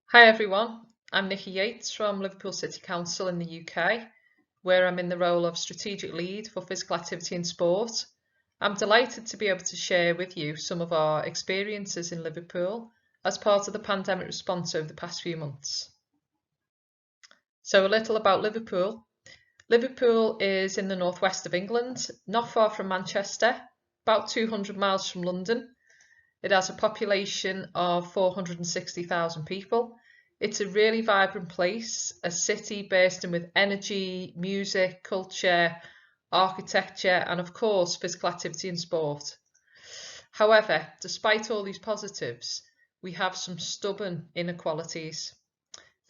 Hi everyone, I'm Nicky Yates from Liverpool City Council in the UK, where I'm in the role of Strategic Lead for Physical Activity and Sport. I'm delighted to be able to share with you some of our experiences in Liverpool as part of the pandemic response over the past few months. So a little about Liverpool. Liverpool is in the northwest of England, not far from Manchester, about 200 miles from London. It has a population of 460,000 people. It's a really vibrant place, a city bursting with energy, music, culture, architecture, and of course, physical activity and sport. However, despite all these positives, we have some stubborn inequalities.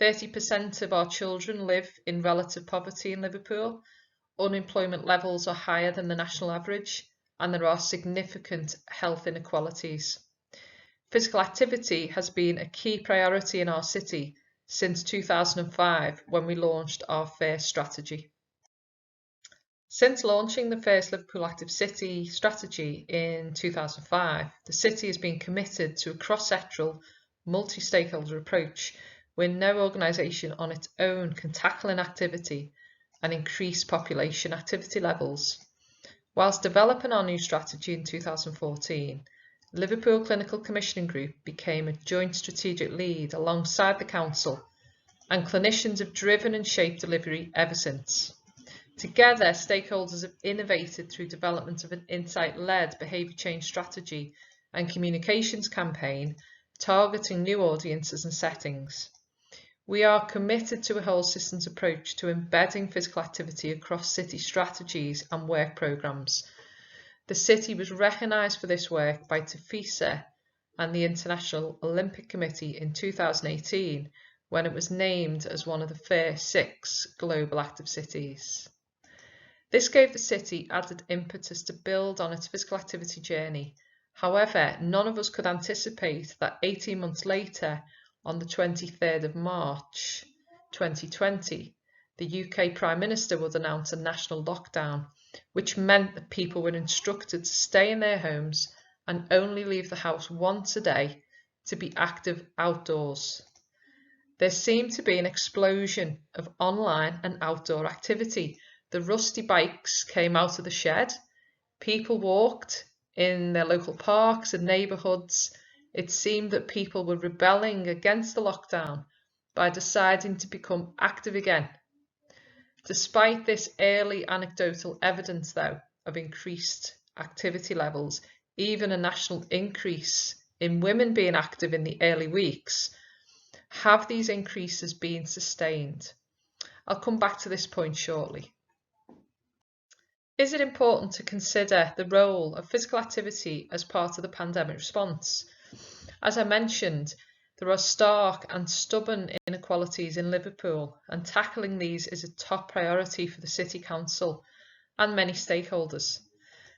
30% of our children live in relative poverty in Liverpool. Unemployment levels are higher than the national average, and there are significant health inequalities. Physical activity has been a key priority in our city since 2005 when we launched our first strategy. Since launching the first Liverpool Active City strategy in 2005, the city has been committed to a cross-sectoral, multi-stakeholder approach where no organisation on its own can tackle inactivity and increase population activity levels. Whilst developing our new strategy in 2014, Liverpool Clinical Commissioning Group became a joint strategic lead alongside the Council, and clinicians have driven and shaped delivery ever since. Together, stakeholders have innovated through development of an insight-led behaviour change strategy and communications campaign targeting new audiences and settings. We are committed to a whole systems approach to embedding physical activity across city strategies and work programmes. The city was recognised for this work by TIFISA and the International Olympic Committee in 2018 when it was named as one of the first 6 global active cities. This gave the city added impetus to build on its physical activity journey. However, none of us could anticipate that 18 months later, on the 23rd of March 2020, the UK Prime Minister would announce a national lockdown, which meant that people were instructed to stay in their homes and only leave the house once a day to be active outdoors. There seemed to be an explosion of online and outdoor activity. The rusty bikes came out of the shed, people walked in their local parks and neighbourhoods. It seemed that people were rebelling against the lockdown by deciding to become active again. Despite this early anecdotal evidence, though, of increased activity levels, even a national increase in women being active in the early weeks, have these increases been sustained? I'll come back to this point shortly. Is it important to consider the role of physical activity as part of the pandemic response? As I mentioned, there are stark and stubborn inequalities in Liverpool, and tackling these is a top priority for the City Council and many stakeholders.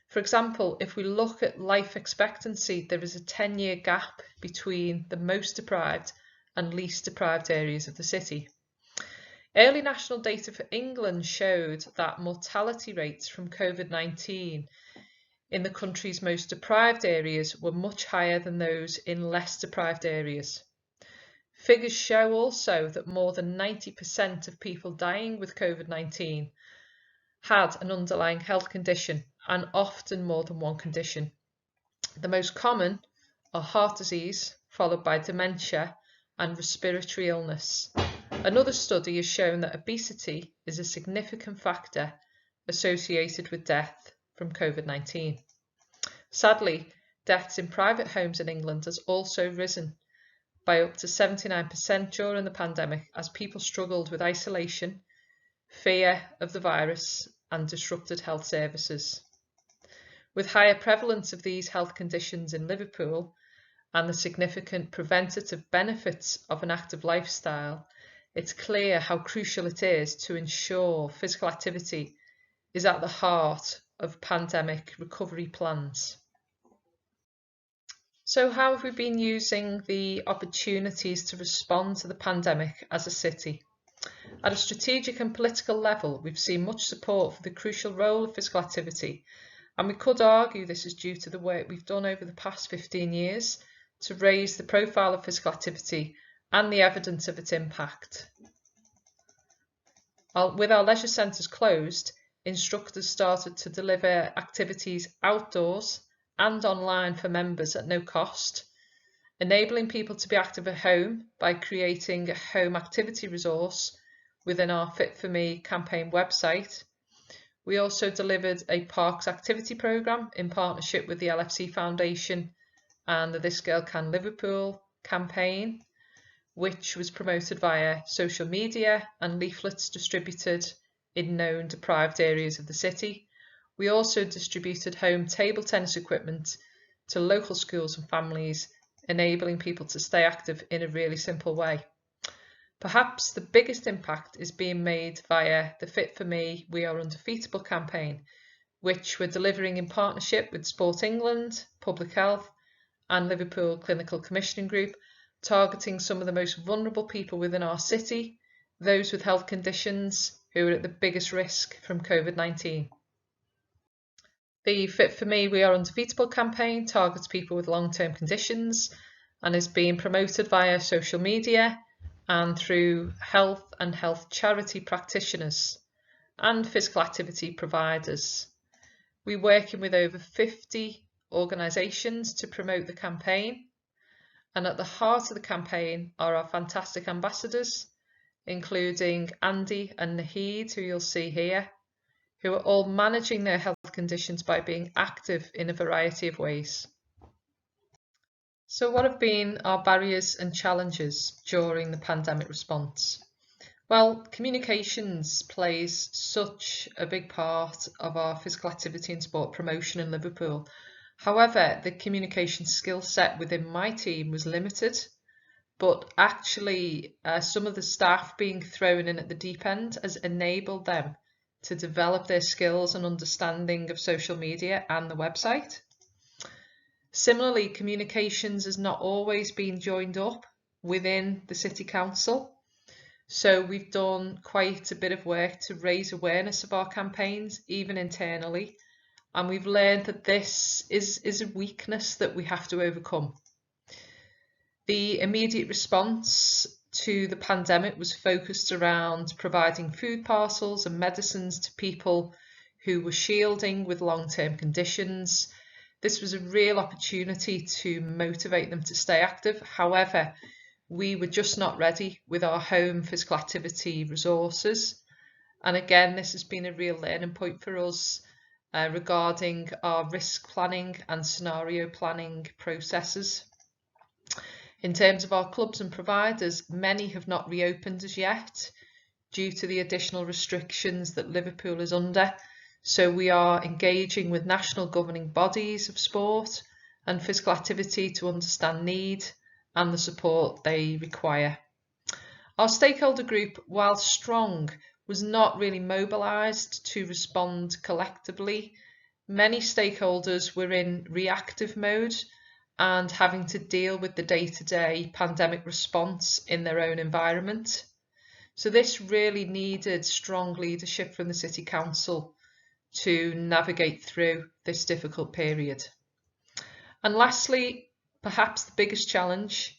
For example, if we look at life expectancy, there is a 10-year gap between the most deprived and least deprived areas of the city. Early national data for England showed that mortality rates from COVID-19 in the country's most deprived areas were much higher than those in less deprived areas. Figures show also that more than 90% of people dying with COVID-19 had an underlying health condition, and often more than one condition. The most common are heart disease, followed by dementia and respiratory illness. Another study has shown that obesity is a significant factor associated with death from COVID-19. Sadly, deaths in private homes in England has also risen by up to 79% during the pandemic as people struggled with isolation, fear of the virus, and disrupted health services. With higher prevalence of these health conditions in Liverpool and the significant preventative benefits of an active lifestyle, it's clear how crucial it is to ensure physical activity is at the heart of pandemic recovery plans. So how have we been using the opportunities to respond to the pandemic as a city? At a strategic and political level, we've seen much support for the crucial role of physical activity, and we could argue this is due to the work we've done over the past 15 years to raise the profile of physical activity and the evidence of its impact. With our leisure centres closed, instructors started to deliver activities outdoors and online for members at no cost, enabling people to be active at home by creating a home activity resource within our Fit For Me campaign website. We also delivered a parks activity programme in partnership with the LFC Foundation and the This Girl Can Liverpool campaign, which was promoted via social media and leaflets distributed in known deprived areas of the city. We also distributed home table tennis equipment to local schools and families, enabling people to stay active in a really simple way. Perhaps the biggest impact is being made via the Fit For Me, We Are Undefeatable campaign, which we're delivering in partnership with Sport England, Public Health and Liverpool Clinical Commissioning Group, targeting some of the most vulnerable people within our city, those with health conditions who are at the biggest risk from COVID-19. The Fit For Me, We Are Undefeatable campaign targets people with long-term conditions and is being promoted via social media and through health and health charity practitioners and physical activity providers. We're working with over 50 organisations to promote the campaign, and at the heart of the campaign are our fantastic ambassadors, including Andy and Nicky, who you'll see here, who are all managing their health conditions by being active in a variety of ways. So what have been our barriers and challenges during the pandemic response? Well, communications plays such a big part of our physical activity and sport promotion in Liverpool. However, the communication skill set within my team was limited, but actually some of the staff being thrown in at the deep end has enabled them to develop their skills and understanding of social media and the website. Similarly, communications has not always been joined up within the City Council. So we've done quite a bit of work to raise awareness of our campaigns, even internally. And we've learned that this is a weakness that we have to overcome. The immediate response to the pandemic was focused around providing food parcels and medicines to people who were shielding with long-term conditions. This was a real opportunity to motivate them to stay active. However, we were just not ready with our home physical activity resources. And again, this has been a real learning point for us regarding our risk planning and scenario planning processes. In terms of our clubs and providers, many have not reopened as yet due to the additional restrictions that Liverpool is under. So we are engaging with national governing bodies of sport and physical activity to understand need and the support they require. Our stakeholder group, while strong, was not really mobilised to respond collectively. Many stakeholders were in reactive mode and having to deal with the day-to-day pandemic response in their own environment. So this really needed strong leadership from the City Council to navigate through this difficult period. And lastly, perhaps the biggest challenge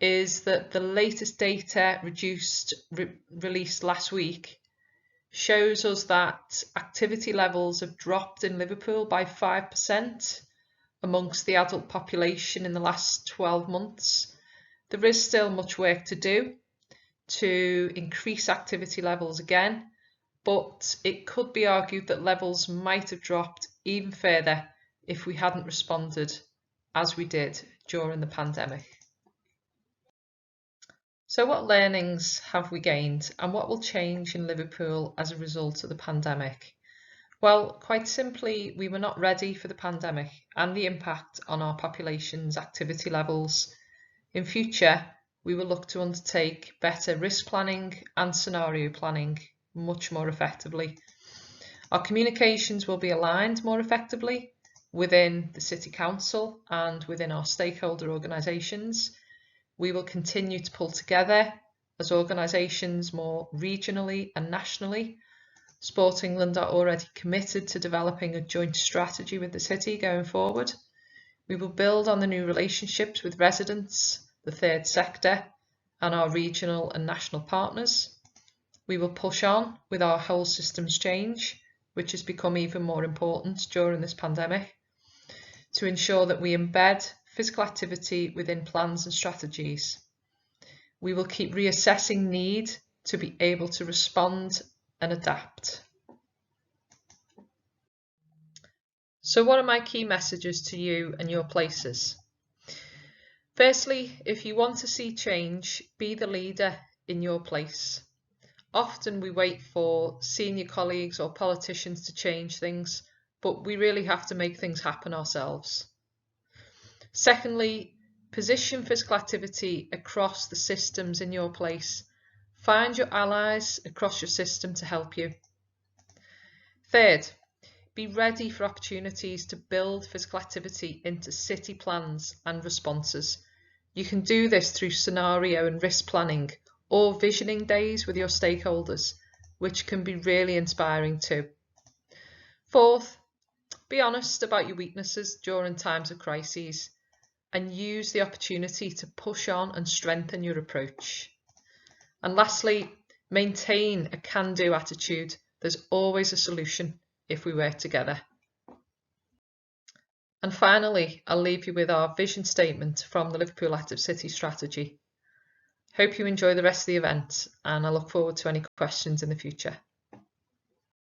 is that the latest data released last week shows us that activity levels have dropped in Liverpool by 5% amongst the adult population in the last 12 months. There is still much work to do to increase activity levels again, but it could be argued that levels might have dropped even further if we hadn't responded as we did during the pandemic. So what learnings have we gained and what will change in Liverpool as a result of the pandemic? Well, quite simply, we were not ready for the pandemic and the impact on our population's activity levels. In future, we will look to undertake better risk planning and scenario planning much more effectively. Our communications will be aligned more effectively within the City Council and within our stakeholder organisations. We will continue to pull together as organisations more regionally and nationally. Sport England are already committed to developing a joint strategy with the City going forward. We will build on the new relationships with residents, the third sector and our regional and national partners. We will push on with our whole systems change, which has become even more important during this pandemic, to ensure that we embed physical activity within plans and strategies. We will keep reassessing need to be able to respond and adapt. So what are my key messages to you and your places? Firstly, if you want to see change, be the leader in your place. Often we wait for senior colleagues or politicians to change things, but we really have to make things happen ourselves. Secondly, position physical activity across the systems in your place. Find your allies across your system to help you. Third, be ready for opportunities to build physical activity into city plans and responses. You can do this through scenario and risk planning or visioning days with your stakeholders, which can be really inspiring too. Fourth, be honest about your weaknesses during times of crises and use the opportunity to push on and strengthen your approach. And lastly, maintain a can-do attitude. There's always a solution if we work together. And finally, I'll leave you with our vision statement from the Liverpool Active City strategy. Hope you enjoy the rest of the event, and I look forward to any questions in the future.